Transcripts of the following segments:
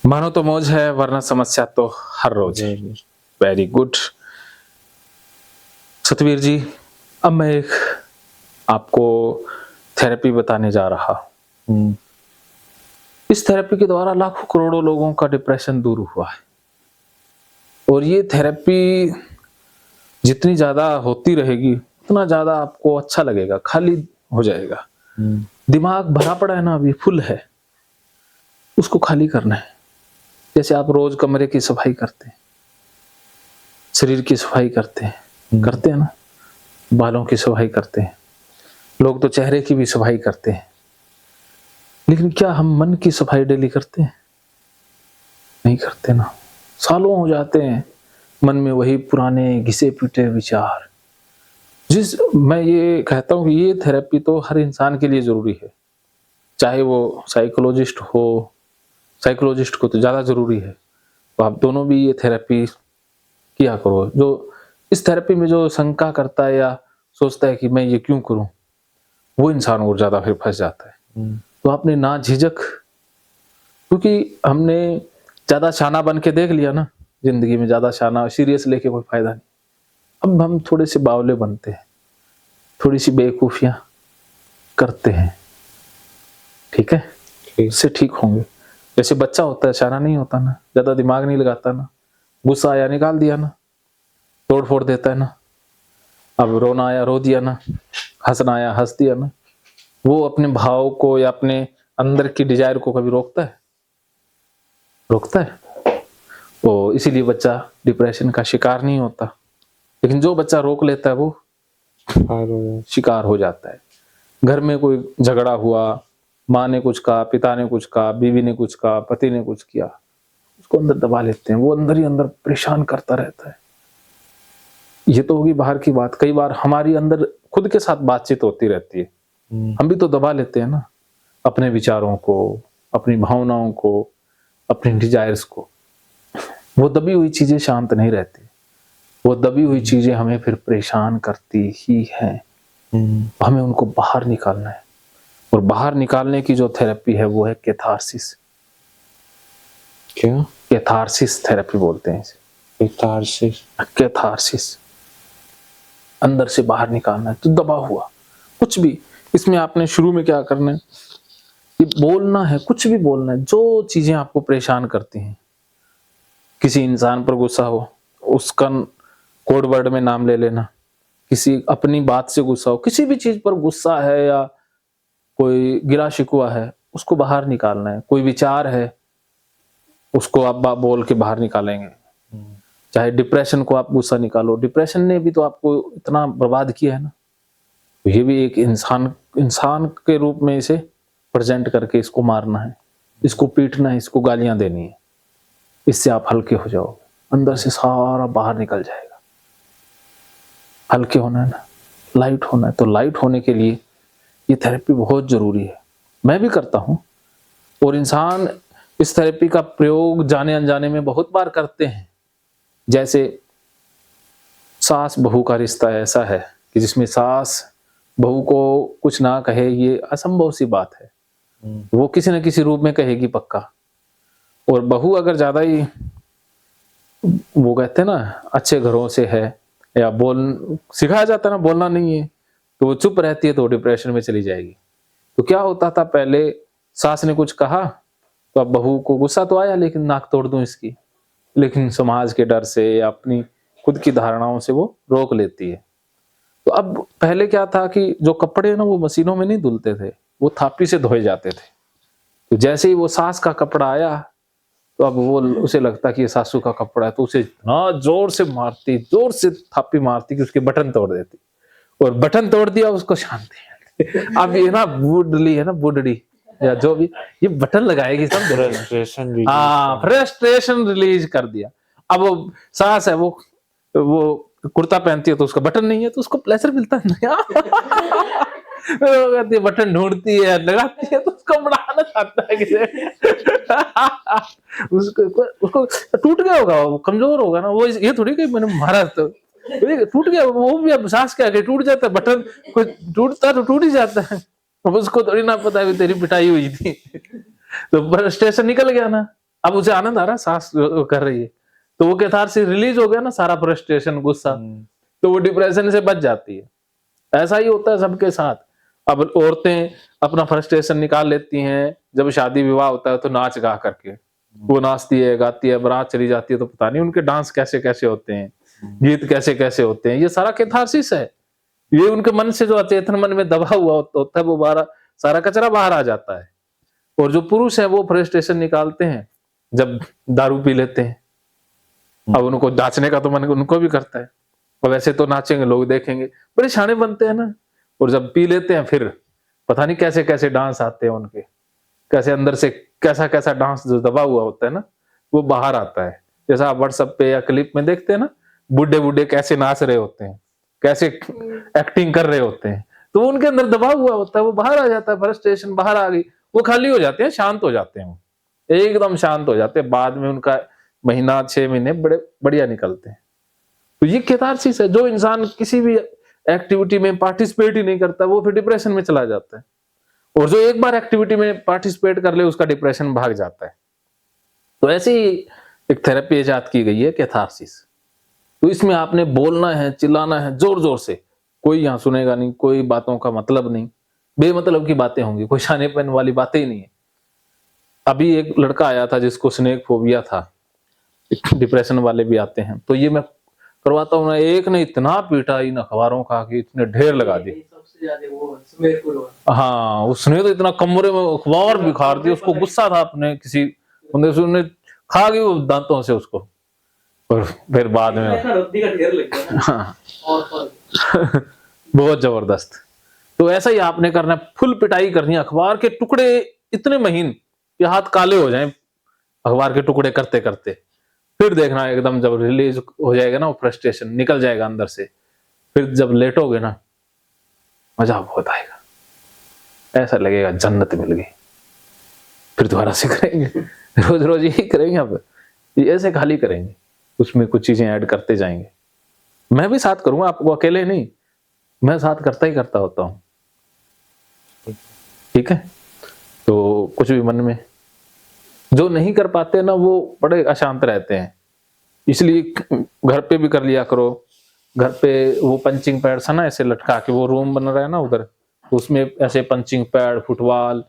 मानो तो मौज है वरना समस्या तो हर रोज है। वेरी गुड सतवीर जी, अब मैं एक आपको थेरेपी बताने जा रहा हूं। इस थेरेपी के द्वारा लाखों करोड़ों लोगों का डिप्रेशन दूर हुआ है और ये थेरेपी जितनी ज्यादा होती रहेगी उतना ज्यादा आपको अच्छा लगेगा, खाली हो जाएगा। दिमाग भरा पड़ा है ना, अभी फुल है, उसको खाली करना है। जैसे आप रोज कमरे की सफाई करते हैं, शरीर की सफाई करते हैं ना, बालों की सफाई करते हैं, लोग तो चेहरे की भी सफाई करते हैं, लेकिन क्या हम मन की सफाई डेली करते हैं? नहीं करते ना। सालों हो जाते हैं मन में वही पुराने घिसे पीटे विचार। मैं ये कहता हूँ कि ये थेरेपी तो हर इंसान के लिए जरूरी है, चाहे वो साइकोलॉजिस्ट हो, साइकोलॉजिस्ट को तो ज्यादा जरूरी है, तो आप दोनों भी ये थेरेपी किया करो। जो इस थेरेपी में जो शंका करता है या सोचता है कि मैं ये क्यों करूं, वो इंसान और ज्यादा फिर फंस जाता है। तो आपने ना झिझक, क्योंकि हमने ज्यादा शाना बन के देख लिया ना जिंदगी में, ज्यादा शाना सीरियस लेके कोई फायदा नहीं। अब हम थोड़े से बावले बनते हैं, थोड़ी सी बेवकूफियां करते हैं, ठीक है, इससे ठीक होंगे। जैसे बच्चा होता है, शाना नहीं होता ना, ज्यादा दिमाग नहीं लगाता ना, गुस्सा आया निकाल दिया ना, तोड़ फोड़ देता है ना, अब रोना आया रो दिया ना, हंसना आया हंस दिया ना। वो अपने भाव को या अपने अंदर की डिजायर को कभी रोकता है? रोकता है? तो इसीलिए बच्चा डिप्रेशन का शिकार नहीं होता। लेकिन जो बच्चा रोक लेता है वो शिकार हो जाता है। घर में कोई झगड़ा हुआ, माँ ने कुछ कहा, पिता ने कुछ कहा, बीवी ने कुछ कहा, पति ने कुछ किया, उसको अंदर दबा लेते हैं, वो अंदर ही अंदर परेशान करता रहता है। ये तो होगी बाहर की बात, कई बार हमारी अंदर खुद के साथ बातचीत होती रहती है। हम भी तो दबा लेते हैं ना अपने विचारों को, अपनी भावनाओं को, अपनी डिजायर्स को। वो दबी हुई चीजें शांत नहीं रहती, वो दबी हुई चीजें हमें फिर परेशान करती ही हैं। हमें उनको बाहर निकालना है, और बाहर निकालने की जो थेरेपी है वो है कैथारसिस। क्या? कैथारसिस थेरेपी बोलते हैं इसे। कैथारसिस अंदर से बाहर निकालना है। तो दबा हुआ कुछ भी, इसमें आपने शुरू में क्या करना है, ये बोलना है, कुछ भी बोलना है। जो चीजें आपको परेशान करती हैं, किसी इंसान पर गुस्सा हो, उसका कोड वर्ड में नाम ले लेना। किसी अपनी बात से गुस्सा हो, किसी भी चीज पर गुस्सा है या कोई गिला शिकवा है, उसको बाहर निकालना है। कोई विचार है, उसको आप बोल के बाहर निकालेंगे। चाहे डिप्रेशन को आप गुस्सा निकालो, डिप्रेशन ने भी तो आपको इतना बर्बाद किया है ना। ये भी एक इंसान के रूप में इसे प्रेजेंट करके इसको मारना है, इसको पीटना है, इसको गालियां देनी है। इससे आप हल्के हो जाओगे, अंदर से सारा बाहर निकल जाएगा। हल्के होना है ना, लाइट होना है। तो लाइट होने के लिए ये थेरेपी बहुत जरूरी है। मैं भी करता हूं, और इंसान इस थेरेपी का प्रयोग जाने अनजाने में बहुत बार करते हैं। जैसे सास बहू का रिश्ता ऐसा है कि जिसमें सास बहू को कुछ ना कहे, ये असंभव सी बात है। वो किसी न किसी रूप में कहेगी पक्का। और बहू अगर ज्यादा ही, वो कहते हैं ना, अच्छे घरों से है या सिखाया जाता है ना बोलना नहीं है, तो वो चुप रहती है, तो डिप्रेशन में चली जाएगी। तो क्या होता था, पहले सास ने कुछ कहा तो अब बहू को गुस्सा तो आया, लेकिन नाक तोड़ दूं इसकी, लेकिन समाज के डर से या अपनी खुद की धारणाओं से वो रोक लेती है। तो अब पहले क्या था कि जो कपड़े ना वो मशीनों में नहीं धुलते थे, वो थापी से धोए जाते थे। तो जैसे ही वो सास का कपड़ा आया, तो अब वो उसे लगता कि ये सासू का कपड़ा है, तो उसे इतना जोर से मारती, जोर से थापी मारती कि उसके बटन तोड़ देती। और बटन तोड़ दिया, उसको शांति। अब ये ना बुढ़ली है ना, बुढ़ड़ी या जो भी, ये बटन लगाएगी सब फ्रस्ट्रेशन रिलीज कर दिया। अब वो सास है, वो कुर्ता पहनती है तो उसका बटन नहीं है, तो उसको प्लेजर मिलता है। कहती बटन ढूंढती है, लगाती है, तो उसको बढ़ाना चाहता है किसे। उसको टूट गया होगा, वो कमजोर होगा ना, वो ये थोड़ी कि मैंने मारा तो टूट गया। वो भी अब सांस क्या टूट जाता है, बटन कोई टूटता तो टूट ही जाता है। अब उसको थोड़ी ना पता है तेरी पिटाई हुई थी। तो फ्रस्ट्रेशन निकल गया ना, अब उसे आनंद आ रहा है, सास कर रही है, तो वो कैथारसिस रिलीज हो गया ना, सारा फ्रस्ट्रेशन, गुस्सा, तो वो डिप्रेशन से बच जाती है। ऐसा ही होता है सबके साथ। अब औरतें अपना फ्रस्ट्रेशन निकाल लेती हैं, जब शादी विवाह होता है तो नाच गा करके, वो नाचती है, गाती है, बारात चली जाती है, तो पता नहीं उनके डांस कैसे कैसे होते हैं, गीत कैसे कैसे होते हैं, ये सारा कैथारसिस है। ये उनके मन से जो अचेतन मन में दबा हुआ होता है, वो बाहर, सारा कचरा बाहर आ जाता है। और जो पुरुष है वो फ्रस्ट्रेशन निकालते हैं जब दारू पी लेते हैं। अब उनको नाचने का तो मन उनको भी करता है, और वैसे तो नाचेंगे, लोग देखेंगे, बड़े शाने बनते हैं ना। और जब पी लेते हैं फिर पता नहीं कैसे कैसे डांस आते हैं उनके, कैसे अंदर से कैसा कैसा डांस जो दबा हुआ होता है ना, वो बाहर आता है। जैसा आप व्हाट्सएप पे या क्लिप में देखते हैं ना, बुढ़े बुढ़े कैसे नाच रहे होते हैं, कैसे एक्टिंग कर रहे होते हैं, तो उनके अंदर दबा हुआ होता है, वो बाहर आ जाता है, फ्रस्ट्रेशन बाहर आ गई, वो खाली हो जाते हैं, शांत हो जाते हैं, एकदम शांत हो जाते हैं। बाद में उनका महीना 6 महीने बड़े बढ़िया निकलते हैं। तो ये कैथारसिस है। जो इंसान किसी भी एक्टिविटी में पार्टिसिपेट ही नहीं करता, वो फिर डिप्रेशन में चला जाता है। और जो एक बार एक्टिविटी में पार्टिसिपेट कर ले, उसका डिप्रेशन भाग जाता है। तो ऐसे ही एक थेरेपी इजाद की गई है, कैथारसिस। तो इसमें आपने बोलना है, चिल्लाना है जोर जोर से, कोई यहाँ सुनेगा नहीं, कोई बातों का मतलब नहीं, बेमतलब की बातें होंगी, कोई शानेपन वाली बातें ही नहीं है। अभी एक लड़का आया था जिसको स्नेक फोबिया था, डिप्रेशन वाले भी आते हैं, तो ये मैं करवाता हूँ ना। एक ने इतना पीटा इन अखबारों का कि इतने ढेर लगा दिए। हाँ, उसने तो इतना कमरे में अखबार बिखार दी, उसको गुस्सा था अपने किसी बंदे से, उसने खा गई वो दांतों से उसको। और फिर बाद में हाँ बहुत जबरदस्त। तो ऐसा ही आपने करना है, फुल पिटाई करनी है, अखबार के टुकड़े इतने महीन कि हाथ काले हो जाएं अखबार के टुकड़े करते करते। फिर देखना एकदम जब रिलीज हो जाएगा ना, वो फ्रस्ट्रेशन निकल जाएगा अंदर से, फिर जब लेटोगे ना, मजा बहुत आएगा, ऐसा लगेगा जन्नत मिल गई। फिर दोबारा से करेंगे, रोज रोज यही करेंगे, अब ये ऐसे खाली करेंगे, उसमें कुछ चीजें ऐड करते जाएंगे। मैं भी साथ करूंगा, आपको अकेले नहीं, मैं साथ करता ही करता होता हूं। ठीक है, तो कुछ भी मन में जो नहीं कर पाते ना, वो बड़े अशांत रहते हैं, इसलिए घर पे भी कर लिया करो। घर पे वो पंचिंग पैड है ना, ऐसे लटका के, वो रूम बन रहा है ना उधर, उसमें ऐसे पंचिंग पैड, फुटबॉल,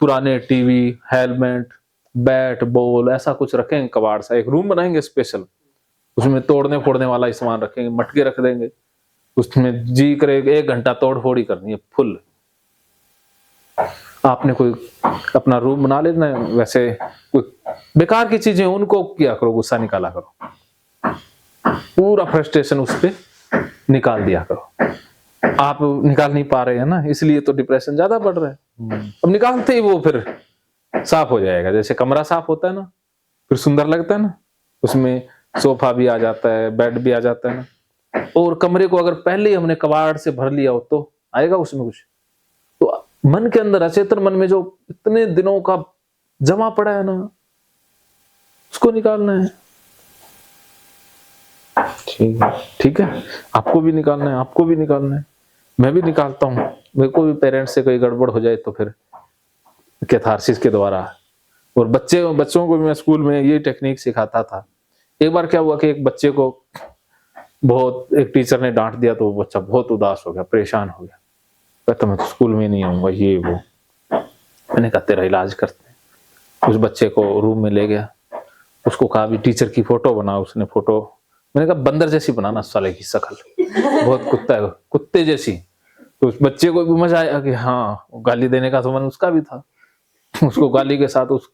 पुराने टीवी, हेलमेट, बैट बॉल, ऐसा कुछ रखेंगे, कबाड़ सा एक रूम बनाएंगे स्पेशल, उसमें तोड़ने फोड़ने वाला सामान रखेंगे, मटके रख देंगे, उसमें जी करे 1 घंटा तोड़ फोड़ी करनी है फुल। आपने कोई अपना रूम बना लेना, वैसे कोई बेकार की चीजें उनको किया करो, गुस्सा निकाला करो, पूरा फ्रस्ट्रेशन उस पे निकाल दिया करो। आप निकाल नहीं पा रहे हैं ना, इसलिए तो डिप्रेशन ज्यादा बढ़ रहा है। अब निकालते ही वो फिर साफ हो जाएगा। जैसे कमरा साफ होता है ना, फिर सुंदर लगता है ना, उसमें सोफा भी आ जाता है, बेड भी आ जाता है ना। और कमरे को अगर पहले ही हमने कबाड़ से भर लिया हो तो आएगा उसमें कुछ। तो मन के अंदर, अचेतन मन में जो इतने दिनों का जमा पड़ा है ना, उसको निकालना है। ठीक है, आपको भी निकालना है, आपको भी निकालना है, मैं भी निकालता हूँ। मेरे को भी पेरेंट्स से कोई गड़बड़ हो जाए तो फिर कैथारसिस के द्वारा। और बच्चों को भी मैं स्कूल में ये टेक्निक सिखाता था। एक बार क्या हुआ कि एक बच्चे को बहुत एक टीचर ने डांट दिया, तो वो बच्चा बहुत उदास हो गया, परेशान हो गया, कहता मैं तो स्कूल में नहीं आऊंगा, ये वो। मैंने कहा तेरा इलाज करते हैं। उस बच्चे को रूम में ले गया, उसको कहा भी टीचर की फोटो बना। उसने फोटो, मैंने कहा बंदर जैसी बनाना साले की शक्ल, बहुत कुत्ता है, कुत्ते जैसी। तो उस बच्चे को भी मजा आया कि हाँ, गाली देने का तो मन उसका भी था। उसको गाली के साथ उस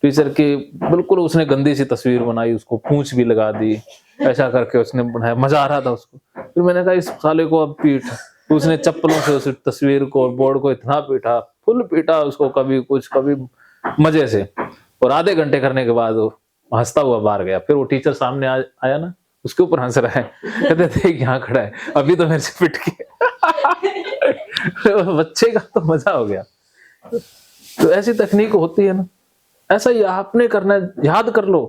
टीचर की बिल्कुल उसने गंदी सी तस्वीर बनाई, उसको पूंछ भी लगा दी, ऐसा करके उसने बनाया, मजा आ रहा था उसको। फिर मैंने कहा इस साले को अब पीट। उसने चप्पलों से उस तस्वीर को, बोर्ड को इतना पीटा, फुल पीटा उसको, कभी कुछ कभी मजे से। और आधे घंटे करने के बाद वो हंसता हुआ बाहर गया। फिर वो टीचर सामने आया ना, उसके ऊपर हंस रहा है, कहते थे यहाँ खड़ा है, अभी तो मेरे से पिट के। बच्चे का तो मजा हो गया। तो ऐसी तकनीक होती है ना, ऐसा ही आपने करना है। याद कर लो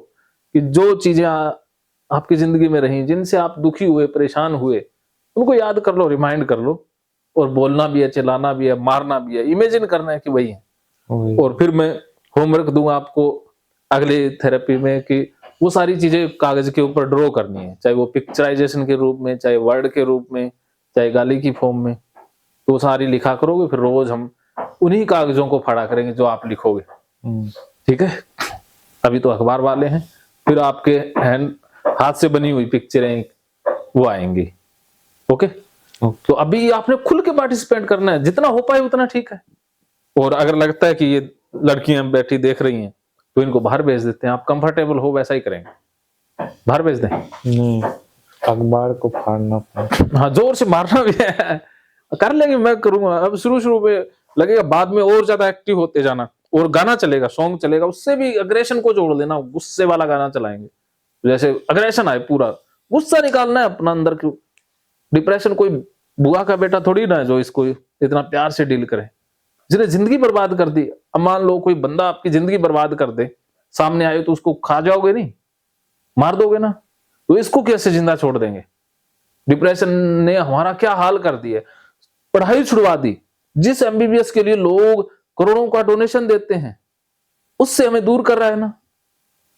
कि जो चीजें आपकी जिंदगी में रही, जिनसे आप दुखी हुए, परेशान हुए, उनको याद कर लो, रिमाइंड कर लो। और बोलना भी है, चिल्लाना भी है, मारना भी है, इमेजिन करना है कि वही है। और फिर मैं होमवर्क दूंगा आपको, अगली थेरेपी में कि वो सारी चीजें कागज के ऊपर ड्रॉ करनी है, चाहे वो पिक्चराइजेशन के रूप में, चाहे वर्ड के रूप में, चाहे गाली की फॉर्म में। तो वो सारी लिखा करोगे, फिर रोज हम उन्हीं कागजों को पढ़ा करेंगे जो आप लिखोगे। ठीक है, अभी तो अखबार वाले हैं, फिर आपके हाथ से बनी हुई पिक्चरें वो आएंगी। ओके, तो अभी आपने खुल के पार्टिसिपेट करना है, जितना हो पाए उतना ठीक है। और अगर लगता है कि ये लड़कियां बैठी देख रही हैं तो इनको बाहर भेज देते हैं। आप कंफर्टेबल हो वैसा ही करेंगे, बाहर भेज दें। नहीं, अखबार को फाड़ना पड़ेगा। हाँ, जोर से मारना भी है, कर लेंगे, मैं करूंगा। अब शुरू में लगेगा, बाद में और ज्यादा एक्टिव होते जाना। और गाना चलेगा, सॉन्ग चलेगा, उससे भी अग्रेशन को जोड़ देना, गुस्से वाला गाना चलाएंगे। जैसे अग्रेशन आए, पूरा गुस्सा निकालना है अपना अंदर। क्यों डिप्रेशन कोई बुआ का बेटा थोड़ी ना है जो इसको इतना प्यार से डील करे, जिसने जिंदगी बर्बाद कर दी। अब मान लो कोई बंदा आपकी जिंदगी बर्बाद कर दे, सामने आए तो उसको खा जाओगे नहीं, मार दोगे ना, तो इसको कैसे जिंदा छोड़ देंगे। डिप्रेशन ने हमारा क्या हाल कर दिया, पढ़ाई छुड़वा दी। जिस एमबीबीएस के लिए लोग करोड़ों का डोनेशन देते हैं, उससे हमें दूर कर रहा है ना।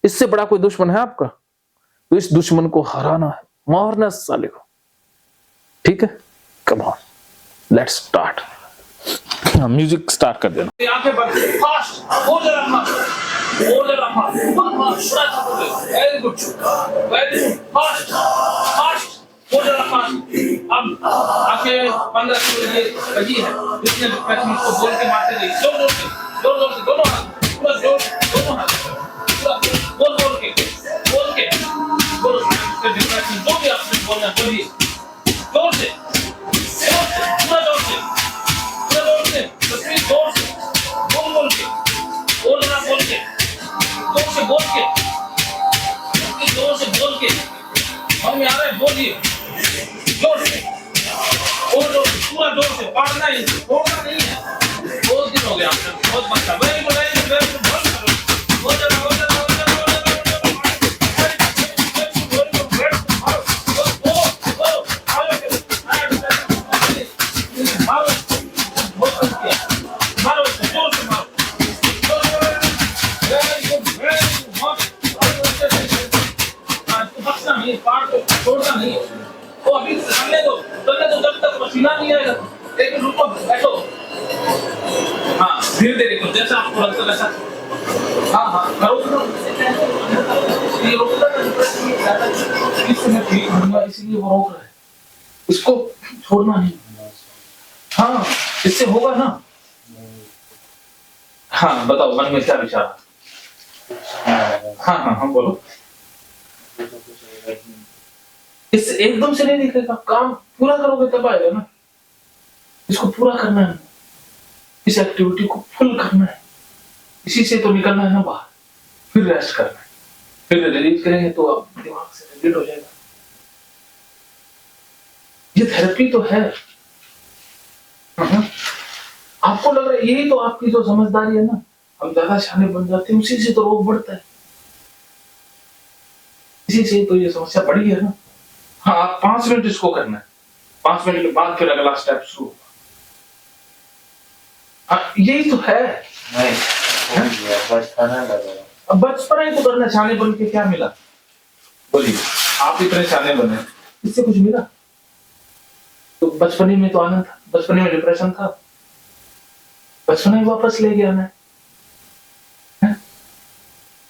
इससे बड़ा कोई दुश्मन है आपका? तो इस दुश्मन को हराना है, मारना साले को। ठीक है, come on, let's start. Music start कर देना। आंखें बंद, फास्ट, और जरा फास्ट, और जरा fast, full fast, very good, very good, fast, fast, और जरा फास्ट। अब आंखें बंद रखिए, सही है। जितने डिप्रेशन को बोल के मारते रहिए, जोर जोर से, जोर जोर से, दोनों हाथ, पूरा जोर, दोनों हाथ, पूरा बोल बोल के, बोल के, बोल के डिप्रेशन जो भी आपने बोलना बोलिए, जोर से, पूरा जोर से, तस्वीर जोर से, बोल बोल के, बोल रहा बोल के, जोर से बोल के, जोर से बोल के, हम आ रहे बोलिए, जोर से, और जोर से, पूरा जोर से, पढ़ना ही, छोड़ना नहीं है। बहुत दिन हो गया आपने, बहुत अच्छा, very good, very good, very good, बहुत करो, हो जाना, हो जाना, हो जाना, हो जाना, छोड़ना नहीं है। वो अभी चलने दो जब तक पसीना नहीं आएगा। एक मिनट रुको, बैठो। हाँ, धीरे धीरे करो, जैसा आपको लगता है वैसा। हाँ, करो करो। ये रोकता है, इसमें ठीक होगा, इसलिए वो रोक रहा है। इसको छोड़ना नहीं। हाँ, इससे होगा ना। हाँ, बताओ मन में क्या विचार? हाँ, बोलो। इससे एकदम से नहीं दिखेगा, काम पूरा करोगे तब आएगा ना। इसको पूरा करना है, इस एक्टिविटी को फुल करना है, इसी से तो निकलना है ना बाहर। फिर रेस्ट करना है, फिर रिलीज करेंगे तो आप दिमाग से रिलीज हो जाएगा। ये थेरेपी तो है। आपको लग रहा है यही तो आपकी जो समझदारी है ना, हम ज्यादा शाने बन जाते हैं, उसी से तो रोग बढ़ता है, इसी से तो ये समस्या बढ़ी है ना। हाँ, आप 5 मिनट इसको करना है, 5 मिनट के बाद फिर अगला स्टेप शुरू होगा। हाँ, यही तो है। अब बचपना ही तो करना, छाने बन के क्या मिला? बोलिए, आप इतने छाने बने, इससे कुछ मिला? तो बचपने में तो आनंद था, बचपने में डिप्रेशन था, बचपना ही वापस ले गया मैं।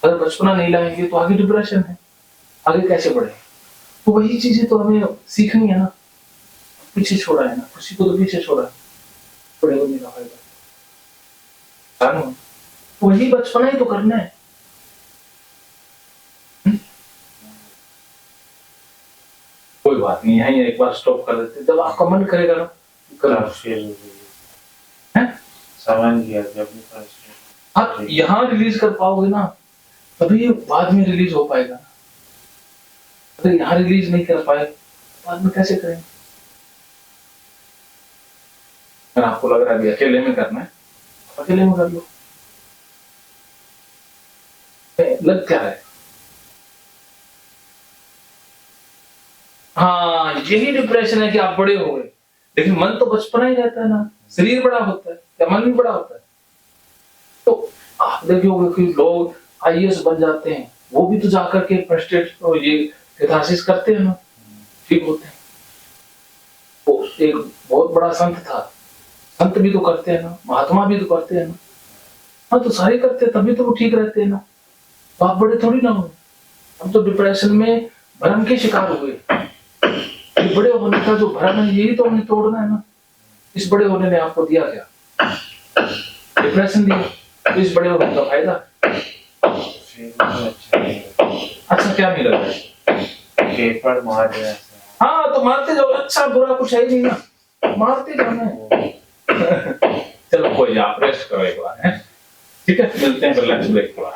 अगर बचपना नहीं लाएंगे तो आगे डिप्रेशन है, आगे कैसे बढ़े? तो वही चीजें तो हमें सीखनी है ना। पीछे छोड़ा है ना, खुशी को तो पीछे छोड़ा है, बड़े होने का फायदा वही बचपना ही तो करना है। कोई बात नहीं, यहीं एक बार स्टॉप कर देते, जब आपका मन करेगा ना आप यहाँ रिलीज कर पाओगे ना, तभी बाद में रिलीज हो पाएगा। अगर यहाँ रिलीज नहीं कर पाए बाद में कैसे करेंगे? अगर आपको लग रहा है अकेले में करना है, अकेले में कर लो, लग क्या है? हाँ, यही डिप्रेशन है कि आप बड़े हो गए, लेकिन मन तो बचपना ही रहता है ना। शरीर बड़ा होता है या मन भी बड़ा होता है? तो आप देखोगे कि लोग आईएएस बन जाते हैं, वो भी तो जाकर के प्रेस्टेट ये कैथारसिस करते हैं ना, ठीक होते हैं। वो एक बहुत बड़ा संत था, संत भी तो करते हैं ना, महात्मा भी तो करते हैं ना। हाँ तो सारे करते हैं, तभी तो वो ठीक रहते हैं ना। तो आप बड़े थोड़ी ना हो, हम तो डिप्रेशन में भ्रम के शिकार हुए। ये बड़े होने का जो भ्रम है, यही तो हमें तोड़ना है ना। इस बड़े होने ने आपको दिया क्या? डिप्रेशन दिया, तो इस बड़े होने का फायदा अच्छा क्या मिला? पेपर मार दिया। हाँ तो मारते जाओ, अच्छा बुरा कुछ है ही नहीं ना, मारते जाना। चलो कोई नहीं, आप रेस्ट करो एक बार, है ठीक है, मिलते हैं फिर लंच ब्रेक के बाद।